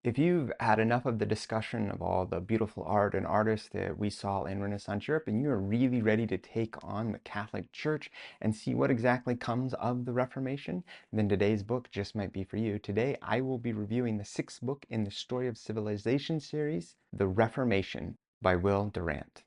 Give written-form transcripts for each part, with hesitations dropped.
If you've had enough of the discussion of all the beautiful art and artists that we saw in Renaissance Europe, and you're really ready to take on the Catholic Church and see what exactly comes of the Reformation, then today's book just might be for you. Today, I will be reviewing the sixth book in the Story of Civilization series, The Reformation by Will Durant.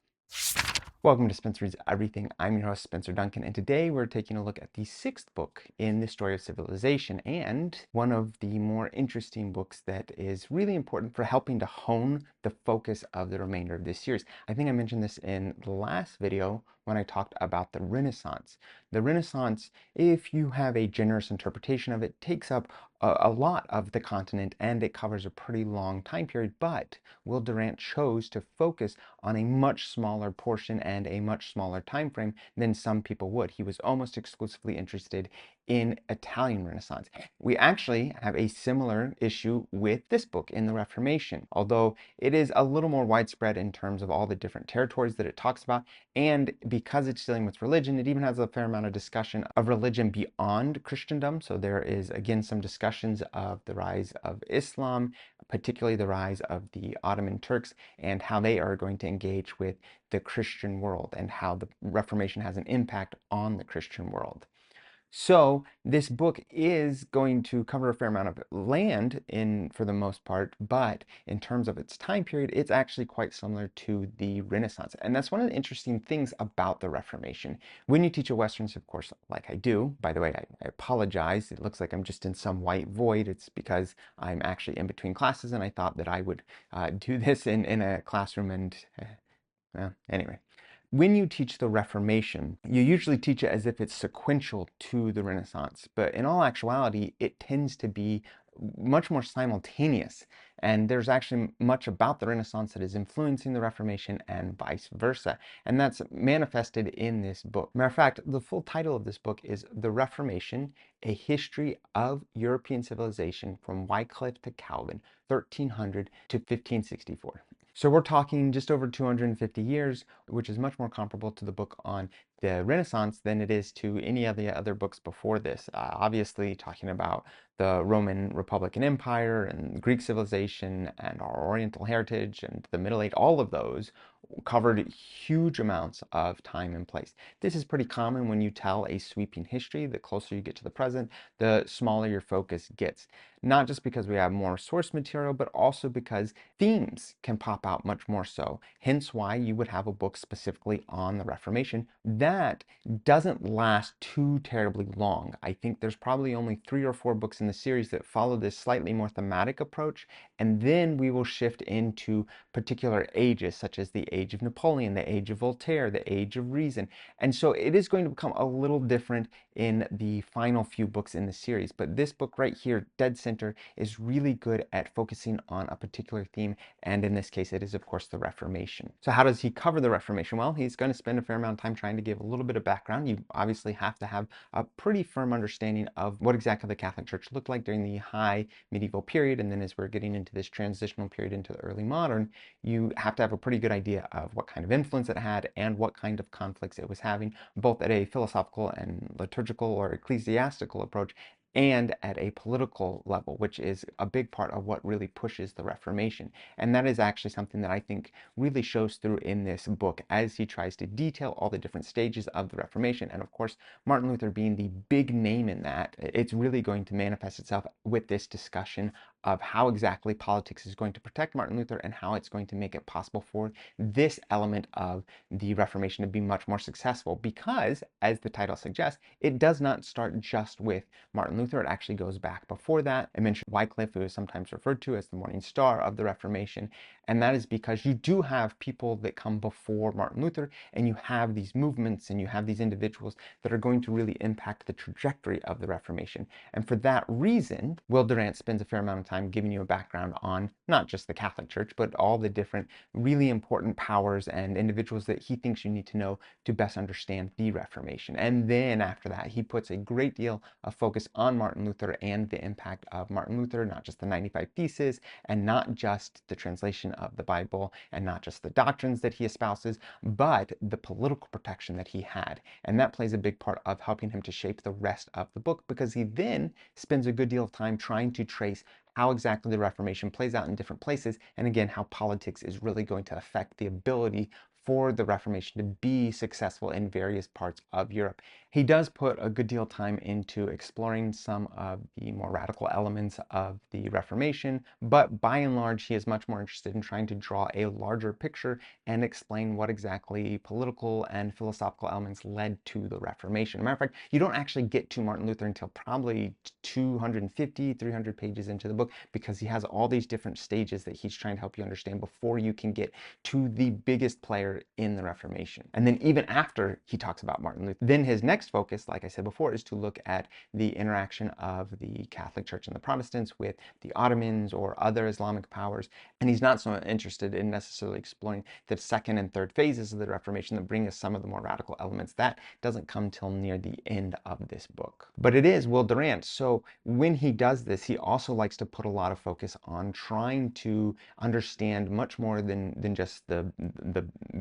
Welcome to Spencer Reads Everything. I'm your host, Spencer Duncan, and today we're taking a look at the sixth book in the Story of Civilization, and one of the more interesting books that is really important for helping to hone the focus of the remainder of this series. I think I mentioned this in the last video when I talked about the Renaissance. The Renaissance, if you have a generous interpretation of it, takes up a lot of the continent and it covers a pretty long time period, but Will Durant chose to focus on a much smaller portion and a much smaller time frame than some people would. He was almost exclusively interested in Italian Renaissance. We actually have a similar issue with this book in the Reformation, although it is a little more widespread in terms of all the different territories that it talks about, and because it's dealing with religion, it even has a fair amount of discussion of religion beyond Christendom. So there is again some discussions of the rise of Islam, particularly the rise of the Ottoman Turks, and how they are going to engage with the Christian world and how the Reformation has an impact on the Christian world. So this book is going to cover a fair amount of land for the most part, but in terms of its time period, it's actually quite similar to the Renaissance. And that's one of the interesting things about the Reformation. When you teach a Western, of course, like I do, by the way, I apologize. It looks like I'm just in some white void. It's because I'm actually in between classes and I thought that I would do this in a classroom and, well, anyway. When you teach the Reformation, you usually teach it as if it's sequential to the Renaissance, but in all actuality, it tends to be much more simultaneous. And there's actually much about the Renaissance that is influencing the Reformation and vice versa. And that's manifested in this book. Matter of fact, the full title of this book is The Reformation, A History of European Civilization from Wycliffe to Calvin, 1300 to 1564. So we're talking just over 250 years, which is much more comparable to the book on the Renaissance than it is to any of the other books before this. Obviously, talking about the Roman Republic and Empire and Greek civilization and our Oriental heritage and the Middle Age, all of those covered huge amounts of time and place. This is pretty common when you tell a sweeping history. The closer you get to the present, the smaller your focus gets. Not just because we have more source material, but also because themes can pop out much more so. Hence why you would have a book specifically on the Reformation that doesn't last too terribly long. I think there's probably only 3 or 4 books in the series that follow this slightly more thematic approach, and then we will shift into particular ages, such as the age of Napoleon, the age of Voltaire, the age of reason. And so it is going to become a little different in the final few books in the series. But this book right here, Dead Center, is really good at focusing on a particular theme. And in this case, it is, of course, the Reformation. So how does he cover the Reformation? Well, he's going to spend a fair amount of time trying to give a little bit of background. You obviously have to have a pretty firm understanding of what exactly the Catholic Church looked like during the high medieval period. And then as we're getting into this transitional period into the early modern, you have to have a pretty good idea of what kind of influence it had and what kind of conflicts it was having, both at a philosophical and liturgical or ecclesiastical approach and at a political level, which is a big part of what really pushes the Reformation. And that is actually something that I think really shows through in this book as he tries to detail all the different stages of the Reformation. And of course, Martin Luther being the big name in that, it's really going to manifest itself with this discussion of how exactly politics is going to protect Martin Luther and how it's going to make it possible for this element of the Reformation to be much more successful. Because, as the title suggests, it does not start just with Martin Luther. It actually goes back before that. I mentioned Wycliffe, who is sometimes referred to as the morning star of the Reformation. And that is because you do have people that come before Martin Luther, and you have these movements and you have these individuals that are going to really impact the trajectory of the Reformation. And for that reason, Will Durant spends a fair amount of time giving you a background on not just the Catholic Church, but all the different really important powers and individuals that he thinks you need to know to best understand the Reformation. And then after that, he puts a great deal of focus on Martin Luther and the impact of Martin Luther, not just the 95 Theses, and not just the translation of the Bible, and not just the doctrines that he espouses, but the political protection that he had. And that plays a big part of helping him to shape the rest of the book, because he then spends a good deal of time trying to trace how exactly the Reformation plays out in different places, and again, how politics is really going to affect the ability for the Reformation to be successful in various parts of Europe. He does put a good deal of time into exploring some of the more radical elements of the Reformation, but by and large, he is much more interested in trying to draw a larger picture and explain what exactly political and philosophical elements led to the Reformation. As a matter of fact, you don't actually get to Martin Luther until probably 250, 300 pages into the book, because he has all these different stages that he's trying to help you understand before you can get to the biggest player in the Reformation. And then even after he talks about Martin Luther, then his next focus, like I said before, is to look at the interaction of the Catholic Church and the Protestants with the Ottomans or other Islamic powers. And he's not so interested in necessarily exploring the second and third phases of the Reformation that bring us some of the more radical elements. That doesn't come till near the end of this book. But it is Will Durant. So when he does this, he also likes to put a lot of focus on trying to understand much more than just the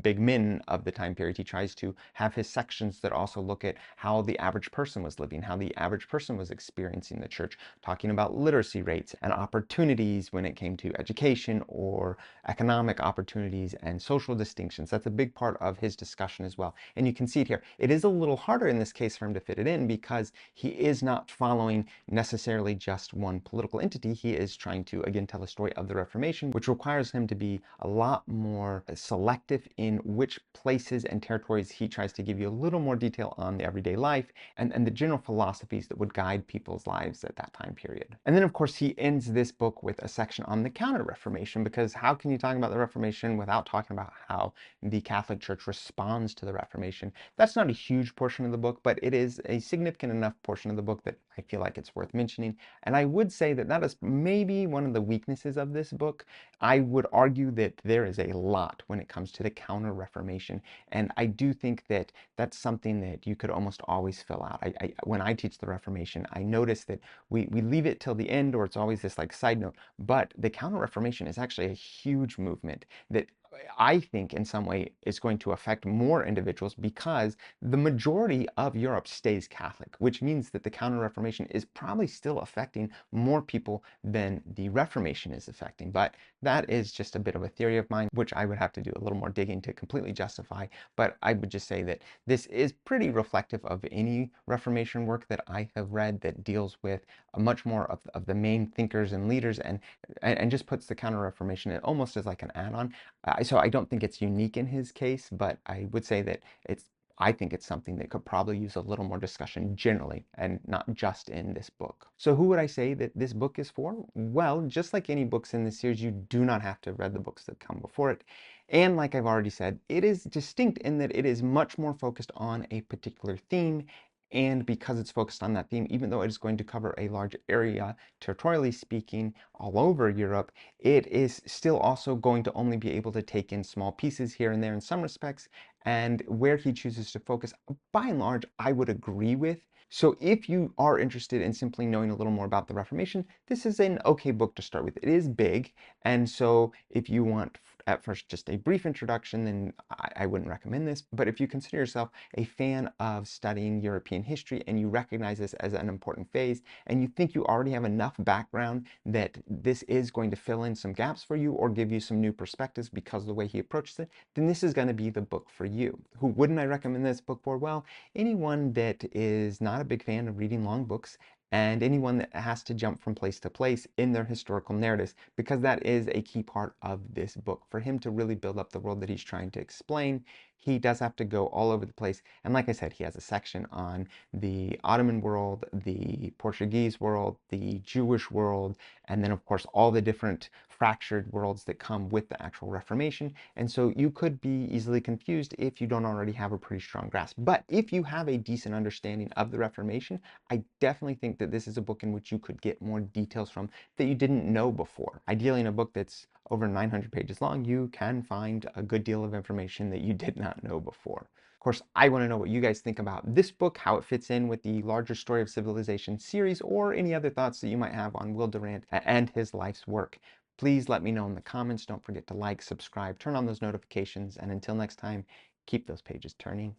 big men of the time period. He tries to have his sections that also look at how the average person was living, how the average person was experiencing the church, talking about literacy rates and opportunities when it came to education or economic opportunities and social distinctions. That's a big part of his discussion as well. And you can see it here. It is a little harder in this case for him to fit it in because he is not following necessarily just one political entity. He is trying to, again, tell a story of the Reformation, which requires him to be a lot more selective in which places and territories he tries to give you a little more detail on the everyday life and the general philosophies that would guide people's lives at that time period. And then, of course, he ends this book with a section on the Counter-Reformation, because how can you talk about the Reformation without talking about how the Catholic Church responds to the Reformation? That's not a huge portion of the book, but it is a significant enough portion of the book that I feel like it's worth mentioning. And I would say that that is maybe one of the weaknesses of this book. I would argue that there is a lot when it comes to the Counter-Reformation, and I do think that that's something that you could almost always fill out. When I teach the Reformation, I notice that we leave it till the end, or it's always this like side note, but the Counter-Reformation is actually a huge movement that I think in some way is going to affect more individuals, because the majority of Europe stays Catholic, which means that the Counter-Reformation is probably still affecting more people than the Reformation is affecting. But that is just a bit of a theory of mine, which I would have to do a little more digging to completely justify. But I would just say that this is pretty reflective of any Reformation work that I have read that deals with much more of the main thinkers and leaders, and just puts the Counter-Reformation almost as like an add-on. So I don't think it's unique in his case, but I would say that I think it's something that could probably use a little more discussion generally, and not just in this book. So who would I say that this book is for? Well, just like any books in this series, you do not have to have read the books that come before it. And like I've already said, it is distinct in that it is much more focused on a particular theme. And because it's focused on that theme, even though it is going to cover a large area, territorially speaking, all over Europe, it is still also going to only be able to take in small pieces here and there in some respects. And where he chooses to focus, by and large, I would agree with. So if you are interested in simply knowing a little more about the Reformation, this is an okay book to start with. It is big, and so if you want at first just a brief introduction, then I wouldn't recommend this. But if you consider yourself a fan of studying European history and you recognize this as an important phase, and you think you already have enough background that this is going to fill in some gaps for you or give you some new perspectives because of the way he approaches it, then this is going to be the book for you. Who wouldn't I recommend this book for? Well, anyone that is not a big fan of reading long books, and anyone that has to jump from place to place in their historical narratives, because that is a key part of this book. For him to really build up the world that he's trying to explain, he does have to go all over the place. And like I said, he has a section on the Ottoman world, the Portuguese world, the Jewish world, and then of course all the different fractured worlds that come with the actual Reformation. And so you could be easily confused if you don't already have a pretty strong grasp. But if you have a decent understanding of the Reformation, I definitely think that this is a book in which you could get more details from that you didn't know before. Ideally, in a book that's over 900 pages long, you can find a good deal of information that you did not know before. Of course, I want to know what you guys think about this book, how it fits in with the larger Story of Civilization series, or any other thoughts that you might have on Will Durant and his life's work. Please let me know in the comments. Don't forget to like, subscribe, turn on those notifications, and until next time, keep those pages turning.